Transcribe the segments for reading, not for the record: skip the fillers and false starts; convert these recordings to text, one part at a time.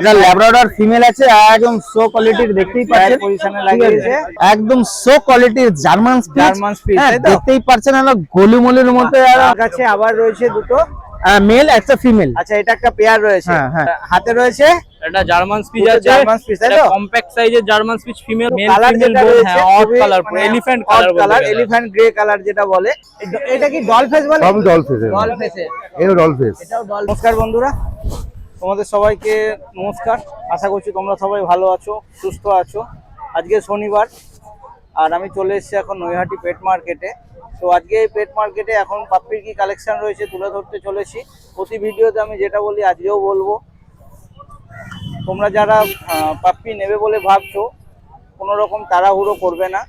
এটা Labrador female আছে, একদম সো কোয়ালিটির, দেখতেই পাচ্ছেন পজিশনে লাগিয়েছে, একদম সো কোয়ালিটির জার্মান স্পিচ, দেখতেই পাচ্ছেন না গলিমলির মধ্যে। আর কাছে আবার রয়েছে দুটো মেল একটা ফিমেল। আচ্ছা, এটা একটা পেয়ার রয়েছে, হাতে রয়েছে এটা জার্মান স্পিচ আছে, জার্মান স্পিচ, তাই তো? কম্প্যাক্ট সাইজের German spitz female, male colour female যেটা বোথ, রয়েছে হ্যাঁ odd colour, elephant colour, elephant grey colour যেটা বলে। এটা কি ডল ফেস বলে? সব ডল ফেস, ডল ফেসে, এও ডল ফেস। এটাও ডল। নমস্কার বন্ধুরা, তোমাদের সবাইকে নমস্কার। আশা করছি তোমরা সবাই ভালো আছো, সুস্থ আছো। আজকে শনিবার আর আমি চলে এসেছি এখন নৈহাটি পেট মার্কেটে। তো আজকে এই পেট মার্কেটে এখন পাপ্পির কি কালেকশন রয়েছে তুলে ধরতে চলেছি। প্রতি ভিডিওতে আমি যেটা বলি আজকেও বলবো, তোমরা যারা পাপ্পি নেবে বলে ভাবছো কোনো রকম তাড়াহুড়ো করবে না।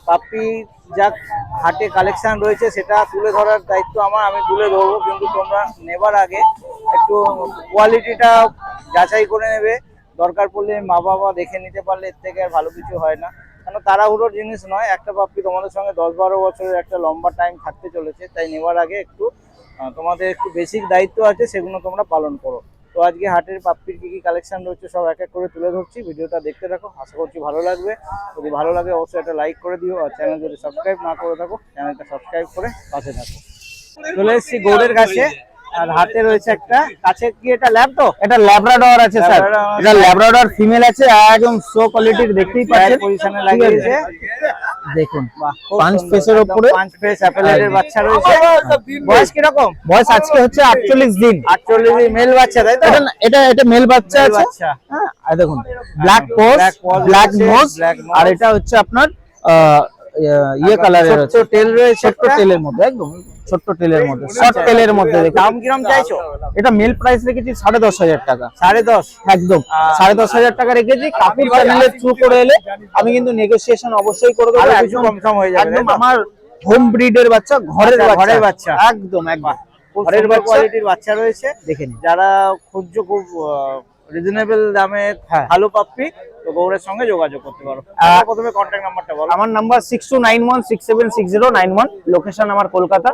পাপ্পি যা হাটে কালেকশন রয়েছে সেটা তুলে ধরার দায়িত্ব আমার, আমি তুলে ধরবো, কিন্তু তোমরা নেবার আগে একটু কোয়ালিটিটা যাচাই করে নেবে। দরকার পড়লে মা বাবা দেখে নিতে পারলে এর থেকে আর ভালো কিছু হয় না। কেন তাড়াহুড়োর জিনিস নয়, একটা পাপ্পি তোমাদের সঙ্গে 10-12 বছরের একটা লম্বা টাইম থাকতে চলেছে, তাই নেওয়ার আগে একটু তোমাদের একটু বেসিক দায়িত্ব আছে, সেগুলো তোমরা পালন করো। তো আজকে হাটের পাপ্পির কি কালেকশন রয়েছে সব এক এক করে তুলে ধরছি, ভিডিওটা দেখতে থাকো, আশা করছি ভালো লাগবে। যদি ভালো লাগে অবশ্যই একটা লাইক করে দিও, আর চ্যানেল যদি সাবস্ক্রাইব না করে থাকো চ্যানেলটা সাবস্ক্রাইব করে পাশে থাকো। চলে এসেছি গৌড়ের কাছে, আর হাতে রয়েছে একটা, কাছে কি এটা ল্যাব? তো এটা ল্যাব্রাডর আছে স্যার, এটা ল্যাব্রাডর ফিমেল আছে, একদম সো কোয়ালিটির, দেখতেই পাচ্ছেন পজিশনে লাগিয়েছে। দেখুন পাঁচ ফেসের উপরে, পাঁচ ফেস অ্যাপেলের বাচ্চা রয়েছে। বয়স কি রকম? বয়স আজকে হচ্ছে 48 দিন। 48 মেল বাচ্চা, তাই তো? এটা মেল বাচ্চা আছে, হ্যাঁ। আর দেখুন ব্ল্যাক পোজ, ব্ল্যাক নোজ, আর এটা হচ্ছে আপনার ইয়ে কালারের ছোট টেল রয়েছে, ছোট্ট টেলের মধ্যে, একদম ছোট্ট টেলের মধ্যে, শর্ট টেলের মধ্যে। দাম কিরকম চাইছো? এটা মেল প্রাইস রেখেছি 10,500 টাকা। 10.5? একদম 10,500 টাকা রেখেছি। কাপুর চ্যানেলের থ্রু করে এলে আমি কিন্তু নেগোসিয়েশন অবশ্যই করে দেবো, কিছু কম হয়ে যাবে। একদম আমার হোম ব্রিডের বাচ্চা, ঘরের বাচ্চা, একদম ঘরের কোয়ালিটির বাচ্চা রয়েছে। দেখে নিন, যারা খুঁজছো খুব রিজনেবল দামে ভালো পাপ্পি, তো গৌড়ের সঙ্গে যোগাযোগ করতে পারো। প্রথমে কন্ট্যাক্ট নাম্বারটা বলো। আমার নাম্বার 6291676091, লোকেশন আমার কলকাতা।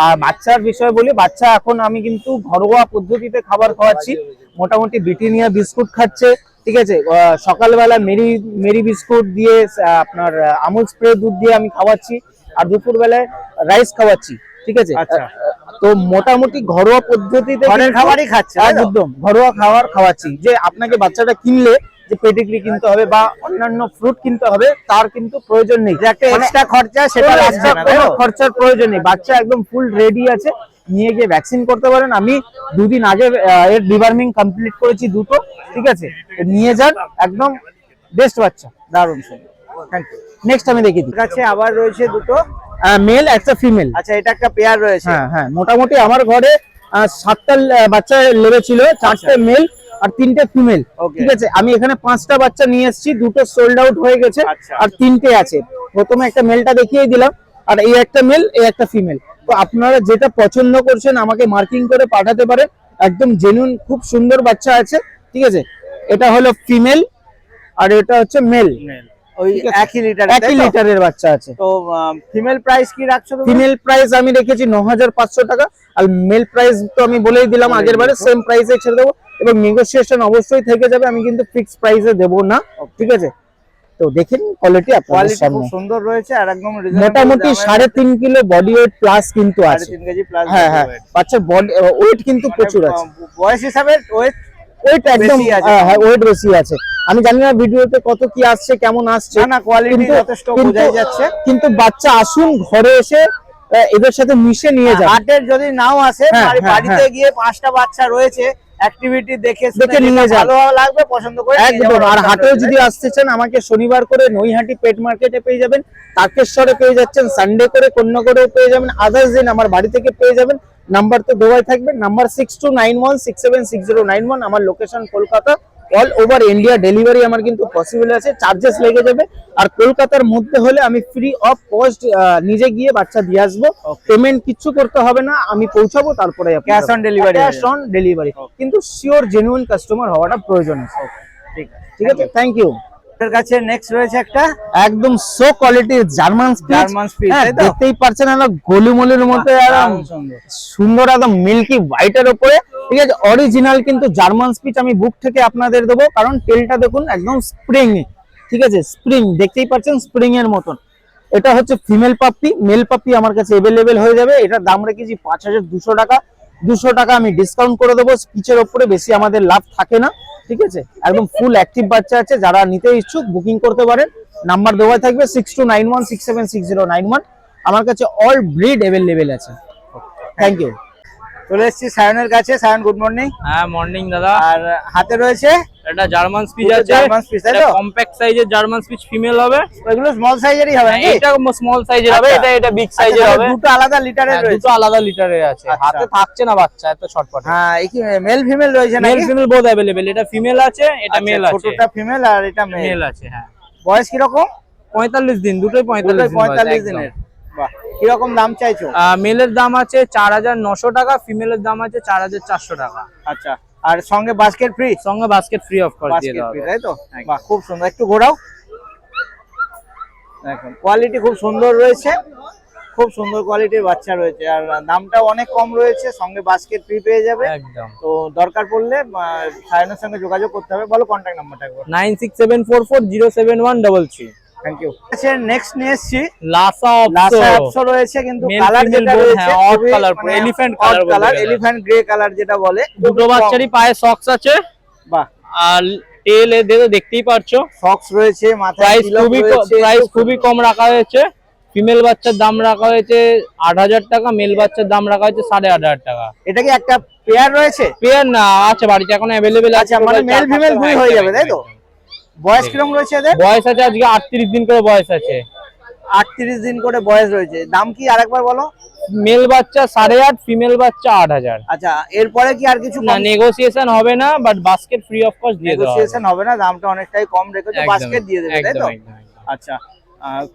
আর বাচ্চার বিষয়ে বলি, বাচ্চা এখন আমি কিন্তু ঘরোয়া পদ্ধতিতে খাবার খাওয়াচ্ছি। মোটামুটি ব্রিটানিয়া বিস্কুট খাচ্ছে, ঠিক আছে। সকালবেলা মেরি বিস্কুট দিয়ে আপনার আমুল স্প্রে দুধ দিয়ে আমি খাওয়াচ্ছি, আর দুপুর বেলায় রাইস খাওয়াচ্ছি, ঠিক আছে। তো মোটামুটি ঘরোয়া পদ্ধতিতে ঘরের খাবারই খাচ্ছে, একদম ঘরোয়া খাবার খাওয়াচ্ছি। যে আপনাকে বাচ্চাটা কিনলে যে পেডিগ্রি কিনতে হবে বা অন্যান্য ফ্রুট কিনতে হবে তার কিন্তু প্রয়োজন নেই, যে একটা এক্সট্রা খরচা সেটা লাগছে না, কোনো খরচার প্রয়োজন নেই। বাচ্চা একদম ফুল রেডি আছে, নিয়ে গিয়ে ভ্যাকসিন করতে পারেন। আমি 2 দিন আগে এর ডিওয়ার্মিং কমপ্লিট করেছি দুটো, ঠিক আছে। নিয়ে যান, একদম বেস্ট বাচ্চা, দারুণ সুন্দর। Thank you. নেক্সট আমি দেখি কাছে আবার রয়েছে দুটো মেল একটা ফিমেল। আচ্ছা, এটা একটা পেয়ার রয়েছে। হ্যাঁ, মোটামুটি আমার ঘরে 7টা বাচ্চা লেবে ছিল, 4টে মেল আর 3টে ফিমেল, ঠিক আছে। আমি এখানে 5টা বাচ্চা নিয়ে এসেছি, দুটো সোল্ড আউট হয়ে গেছে আর 3টে আছে। প্রথমে একটা মেলটা দেখিয়ে দিলাম, আর এই একটা মেল, এই একটা ফিমেল। তো আপনারা যেটা পছন্দ করছেন আমাকে মার্কিং করে পাঠাতে পারেন, একদম জেনুইন খুব সুন্দর বাচ্চা আছে, ঠিক আছে। এটা হলো ফিমেল আর এটা হচ্ছে মেল, ওই একই লিটারের বাচ্চা আছে। তো ফিমেল প্রাইস কি রাখছো? ফিমেল প্রাইস আমি রেখেছি 9,500 টাকা, আর মেল প্রাইস তো আমি বলেই দিলাম আগের বারে, সেম প্রাইসে ছেড়ে দেবো, এবং নেগোসিয়েশন অবশ্যই থেকে যাবে, আমি কিন্তু ফিক্স প্রাইসে দেবো না, ঠিক আছে। তো দেখেন কোয়ালিটি আপনাদের সামনে খুব সুন্দর রয়েছে, আর একদম মোটামুটি 3.5 কিলো বডি ওয়েট প্লাস কিন্তু আছে। 3.5 কেজি প্লাস। হ্যাঁ, বাচ্চার বডি ওয়েট কিন্তু প্রচুর আছে। বয়স হিসাবে ওয়েট একদম, হ্যাঁ ওয়েট বেশি আছে। আমি জানি না ভিডিওতে কত কি আসছে, কেমন আসছে না, কোয়ালিটি যথেষ্ট বোঝাই যাচ্ছে, কিন্তু বাচ্চা আসুন ঘরে এসে এদের সাথে মিশে নিয়ে যান। হাটের যদি নাও আসে, বাড়িতে গিয়ে 5টা বাচ্চা রয়েছে, অ্যাক্টিভিটি দেখে নিয়ে যান, ভালো লাগবে, পছন্দ করে একদম। আর হাটেও যদি আসতে চান আমাকে শনিবার করে নৈহাটি পেট মার্কেটে পেয়ে যাবেন, তারকেশ্বরে পেয়ে যাচ্ছেন, সানডে করে কন্যাগড়েও পেয়ে যাবেন, আদার্স দিন আমার বাড়ি থেকে পেয়ে যাবেন। নাম্বার তো দেওয়াই থাকবে, নাম্বার 6291676091। আমার location Kolkata, all over India delivery আমার কিন্তু পসিবল আছে, চার্জেস লেগে যাবে। আর কলকাতার মধ্যে হলে আমি ফ্রি অফ কস্ট নিজে গিয়ে বাচ্চা দিয়ে আসবো, পেমেন্ট কিছু করতে হবে না, আমি পৌঁছাবো, তারপরে ক্যাশ অন ডেলিভারি। কিন্তু শিওর জেনুইন কাস্টমার হওয়াটা প্রয়োজন আছে, ঠিক আছে। Thank you. এর কাছে নেক্সট রয়েছে একটা একদম সো কোয়ালিটির জার্মান স্পিচ, দেখতেই পাচ্ছেন না গলিমলির মধ্যে, সুন্দর একদম মিল্কি হোয়াইটের উপরে, ঠিক আছে, অরিজিনাল কিন্তু জার্মান স্পিচ আমি বুক থেকে আপনাদের দেবো, কারণ টেলটা দেখুন একদম স্প্রিং, ঠিক আছে, স্প্রিং দেখতেই পাচ্ছেন স্প্রিং এর মতন। এটা হচ্ছে ফিমেল পাপ্পি, মেল পাপ্পি আমার কাছে এভেলেবেল হয়ে যাবে। এটার দাম রেখেছি 5200 টাকা, 200 টাকা আমি ডিসকাউন্ট করে দেবো। স্পিচের ওপরে বেশি আমাদের লাভ থাকে না, ঠিক আছে, একদম ফুল অ্যাক্টিভ বাচ্চা আছে। যারা নিতে ইচ্ছুক বুকিং করতে পারেন, নাম্বার দেওয়া থাকবে 6291676091। আমার কাছে অল ব্রিড অ্যাভেলেবেল আছে। Thank you. চলে এসেছি সায়নের কাছে। Sayan, good morning. হ্যাঁ মর্নিং দাদা। আর হাতে রয়েছে এটা জার্মান স্পিচ দুটো আছে, জার্মান স্পিচ, তাই তো? কম্প্যাক্ট সাইজের জার্মান স্পিচ ফিমেল হবে। এগুলো স্মল সাইজেরই হবে নাকি? এটা স্মল সাইজের হবে, আচ্ছা। এটা বিগ আচ্ছা, সাইজের তাহলে হবে। দুটো আলাদা লিটারের হ্যাঁ, রয়েছে। দুটো আলাদা লিটারের আছে। আচ্ছা। হাতে থাকছে না বাচ্চা, এত ছটপট। হ্যাঁ, এই কি মেল ফিমেল রয়েছে মেল নাকি? Female both available. এটা ফিমেল আছে, এটা আচ্ছা, মেল আছে। ছোটটা ফিমেল আর এটা মেল। মেল আছে, হ্যাঁ। বয়স কি রকম? 45 দিন, দুটোই 45 দিন। 45 দিনের। বাহ, কি রকম দাম চাইছো? মেলের দাম আছে 4900 টাকা, ফিমেলের দাম আছে 4400 টাকা। আচ্ছা, আর সঙ্গে বাস্কেট ফ্রি? সঙ্গে বাস্কেট ফ্রি অফ কোর্স দিয়ে বাস্কেট দেওয়া ফ্রি, হবে। তাই তো? বাহ, খুব সুন্দর। একটু ঘোরাও। দেখুন কোয়ালিটি খুব সুন্দর রয়েছে, খুব সুন্দর কোয়ালিটির বাচ্চা রয়েছে। আর দামটাও অনেক কম রয়েছে, সঙ্গে বাস্কেট ফ্রি পেয়ে যাবে। একদম। তো দরকার পড়লে সায়নের সঙ্গে যোগাযোগ করতে হবে। বলো কন্ট্যাক্ট নাম্বারটা একবার। 9674407133। Thank you. আচ্ছা, নেক্সট নিয়ে এসেছি লাসা লাসা অপসো। অপসো রয়েছে, কিন্তু Male কালার female যেটা both, রয়েছে হ্যাঁ, odd খুবই colour, মানে elephant odd colour বলতে colour, গেলে। elephant grey colour যেটা বলে। দুটো বাচ্চারই পায়ে সক্স আছে, বাহ, আর টেল এদের দেখতেই পারছো। সক্স রয়েছে, মাথায় প্রাইস তিলক খুবই রয়েছে। খুবই কম রাখা হয়েছে। ফিমেল বাচ্চার দাম রাখা হয়েছে 8000 টাকা, মেল বাচ্চার দাম রাখা হয়েছে 8500 টাকা। এটা কি একটা পেয়ার রয়েছে? পেয়ার না, আছে বাড়িতে এখন অ্যাভেলেবেল আছে। আচ্ছা, মানে মেল ফিমেল দুই হয়ে যাবে, তাই তো? বয়স কিরকম রয়েছে এদের? বয়স আছে আজকে 38 দিন করে বয়স আছে। 38 দিন করে বয়স রয়েছে। দাম কি আরেকবার বলো? মেল বাচ্চা 8.5, ফিমেল বাচ্চা 8000। আচ্ছা, এরপরে কি আর কিছু না, নেগোসিয়েশন হবে না, but basket free of cost দিয়ে দেওয়া হবে। নেগোসিয়েশন হবে না? দামটা অনেকটাই কম রেখেছো, একদম, বাস্কেট দিয়ে দেবে, তাই তো? একদম। আচ্ছা,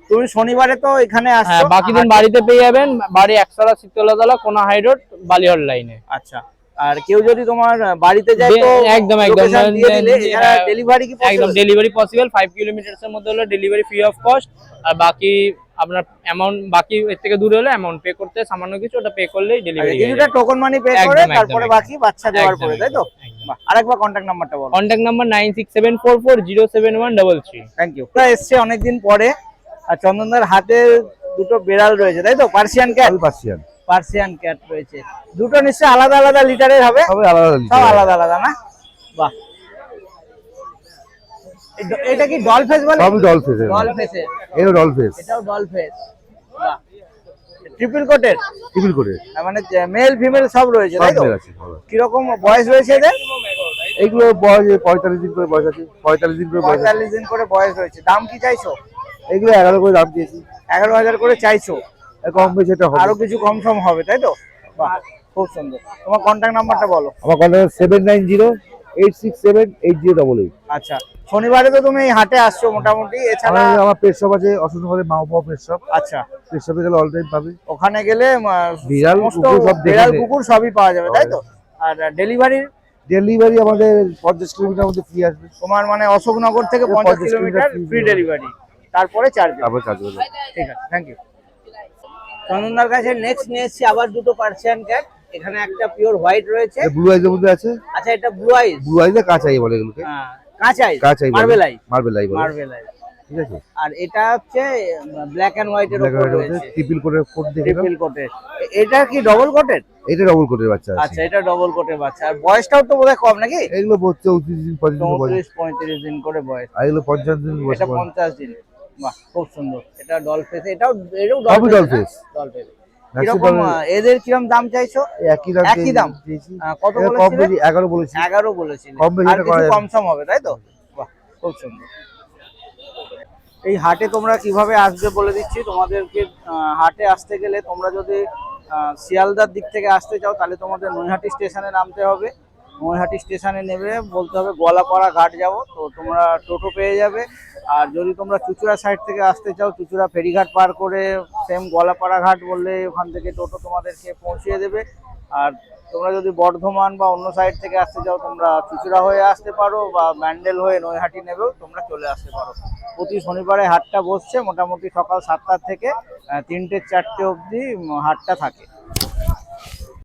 তুমি শনিবারে তো এখানে হ্যাঁ, আসছো? বাকি দিন বাড়িতে পেয়ে যাবেন। বাড়ি একসারা শীতলাতলা, কোনা হাই রোড, বালিহর লাইনে। আচ্ছা, আর কেউ যদি তোমার বাড়িতে যায় তো একদম location দিয়ে দিলে এরা হ্যাঁ, ডেলিভারি কি একদম possible? Delivery possible. 5 কিলোমিটারস এর মধ্যে হলে ডেলিভারি ফ্রি অফ কস্ট। আর বাকি আপনার অ্যামাউন্ট, বাকি এর থেকে দূরে হলে অ্যামাউন্ট পে করতে সামান্য কিছু, ওটা পে করলেই ডেলিভারি হয়ে কিছুটা যাবে। টোকন মানি পে একদম, করে একদম, তারপরে একদম। বাকি বাচ্চা দেওয়ার পরে, তাই তো? একদম। বাহ, আরেকবার কন্ট্যাক্ট নাম্বারটা বলো। Contact number 9674407133। Thank you. এসছে অনেকদিন পরে, আর চন্দনদার হাতে দুটো বেড়াল রয়েছে, তাই তো? Persian cat. Persian Persian cat রয়েছে। দুটো নিশ্চয়ই আলাদা আলাদা লিটারের হবে? সবাই আলাদা সব আলাদা আলাদা না? বাহ, এটা কি ডল ফেস বলে? সবই ডল ফেসের ডল ফেসের। এও ডল ফেস এটাও ডল ফেস। বাহ, ট্রিপল কোটের, টিপিল করে মানে মেল ফিমেল সব রয়েছে, সব তাই তো? মেল আছে সবাই। কিরকম বয়স রয়েছে এদের? এইগুলো বয়স 45 দিন করে বয়স আছে, 45 দিন করে বয়স আছে। 45 দিন করে বয়স রয়েছে। দাম কি চাইছো? এইগুলো 11 করে দাম দিয়েছি, 11,000 করে চাইছো। এর কম বেশি এটা হবে। আরো কিছু কম সম হবে, তাই তো? বাহ, খুব সুন্দর। তোমার কন্ট্যাক্ট নাম্বারটা বলো। আমার কন্ট্যাক্ট 7908678088। আচ্ছা, শনিবারে তো তুমি এই হাটে আসছো মোটামুটি, এছাড়া? আমার পেট শপ আছে অশোকনগরে, মাওপাও পেট শপ। আচ্ছা, পেট শপে গেলে অল টাইম পাবে। ওখানে গেলে বিড়াল, সমস্ত কুকুর সব দেখে বিড়াল নেয়। কুকুর সবই পাওয়া যাবে, তাই তো? আর ডেলিভারি ডেলিভারি আমাদের 50 কিলোমিটার মধ্যে ফ্রি আসবে। তোমার মানে অশোকনগর থেকে 50 50 কিলোমিটার কিলোমিটার ফ্রি ডেলিভারি, তারপরে চার্জ। তারপর চার্জ হবে। ঠিক আছে, থ্যাংক ইউ। চন্দনদার কাছে নেক্সট নিয়ে এসেছি আবার দুটো পার্সিয়ান ক্যাট। এখানে একটা পিওর হোয়াইট রয়েছে। ব্লু আইজের মধ্যে আছে। আচ্ছা, এটা ব্লু আইস। ব্লু আইজে কাঁচাই বলে এগুলোকে। কাঁচাই, কাঁচাই মার্বেল আই। মার্বেল আই বলে, মার্বেল আই। ঠিক আছে। আর এটা হচ্ছে ব্ল্যাক এন্ড হোয়াইট এর উপর রয়েছে, ট্রিপল করে কোট দেখে নাও। ট্রিপল কোটের। এটা কি ডবল কোটের? এটা ডবল কোটের বাচ্চা আছে। আচ্ছা, এটা ডবল কোটের বাচ্চা। আর বয়সটাও তো বোধহয় কম নাকি? এগুলো 34 দিন 35 দিন বয়স, 34-35 দিন করে বয়স। আর এগুলো 50 দিন বয়স। এটা 50 দিন। বাহ, খুব সুন্দর। এটা ডল ফেস, এটাও সবই doll face. Doll face. Maximum কিরকম এদের কিরকম দাম চাইছো? একই দাম। একই দাম? দিয়েছি। কত কম বলেছিলে? বেশি 11 বলেছি। 11 বলেছিলে। কম বেশি আর এটা কিছু করা যাবে। কম সম হবে, তাই তো? বাহ, খুব সুন্দর। এই হাটে তোমরা কিভাবে আসবে বলে দিচ্ছি তোমাদেরকে। হাটে আসতে গেলে তোমরা যদি শিয়ালদার দিক থেকে আসতে চাও, তাহলে তোমাদের নৈহাটি স্টেশনে নামতে হবে। নৈহাটি স্টেশনে নেমে বলতে হবে গোয়ালাপাড়া ঘাট যাব, তো তোমরা টোটো পেয়ে যাবে। আর যদি তোমরা চুচুড়া সাইড থেকে আসতে চাও, চুচুড়া ফেরিঘাট পার করে সেম গোয়ালাপাড়া ঘাট বললে ওখান থেকে টোটো তোমাদেরকে পৌঁছিয়ে দেবে। আর তোমরা যদি বর্ধমান বা অন্য সাইড থেকে আসতে চাও, তোমরা চুচুড়া হয়ে আসতে পারো বা ব্যান্ডেল হয়ে নৈহাটি নেবেও তোমরা চলে আসতে পারো। প্রতি শনিবারে হাটটা বসছে মোটামুটি সকাল 7টা থেকে 3টে 4টে অবধি হাটটা থাকে।